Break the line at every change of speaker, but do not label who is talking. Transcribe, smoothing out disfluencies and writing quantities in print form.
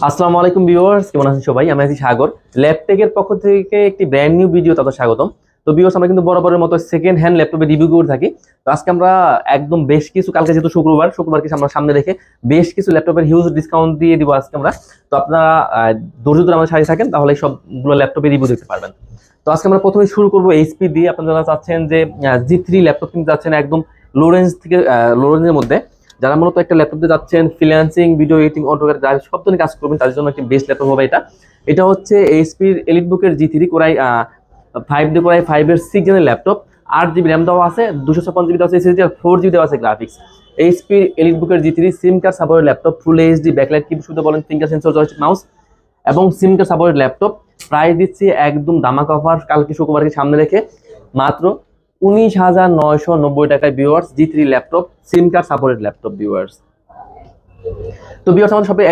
আসসালামু আলাইকুম ভিউয়ার্স, কেমন আছেন সবাই? আমি আছি সাগর। ল্যাপটেকের পক্ষ থেকে একটি ব্র্যান্ড নিউ ভিডিও তাদের স্বাগতম। তো ভিউয়ার্স, আমরা কিন্তু বরাবরের মতো সেকেন্ড হ্যান্ড ল্যাপটপে রিভিউ করে থাকি। তো আজকে আমরা একদম বেশ কিছু, কালকে যেহেতু শুক্রবারকে আমরা সামনে রেখে বেশ কিছু ল্যাপটপের হিউজ ডিসকাউন্ট দিয়ে দিব আজকে আমরা। তো আপনারা ধৈর্য ধরে আমাদের সাথে থাকেন, তাহলে সবগুলো ল্যাপটপে রিভিউ দেখতে পারবেন। তো আজকে আমরা প্রথমে শুরু করবো এইচপি দিয়ে। আপনারা যারা চাচ্ছেন যে জি3 ল্যাপটপ কিনতে চাচ্ছেন একদম লো রেঞ্জ থেকে, লো রেঞ্জের মধ্যে, যারা মূলত একটা ল্যাপটপ দিয়ে যাচ্ছেন ফ্রিল্যান্সিং, ভিডিও এডিটিং, অটোক্যাড, সব ধরনের কাজ করবেন, তাদের জন্য একটি বেস্ট ল্যাপটপ হবে এটা। এটা হচ্ছে এইচপির এলিটবুকের জি3 কোরাই 5D কোরাই 5 এর 6 জেনের ল্যাপটপ। 8 জিবি র্যাম দেওয়া আছে, 256 জিবি দেওয়া আছে এসএসডি, আর 4 জিবি দেওয়া আছে গ্রাফিক্স। এইচপির এলিটবুকের জি3 SIM card supported laptop, full HD backlight keyboard শুধু বলেন, ফিঙ্গার সেন্সর, জয়স্টিক মাউস এবং SIM card supported laptop. Price দিচ্ছি একদম দামাকা অফার, কালকে শুক্রবারকে সামনে রেখে মাত্র 19,990 টাকায় ভিউয়ার্স, জি3 laptop, SIM card supported laptop viewers. তো ভিউয়ার্স, আমাদের শপে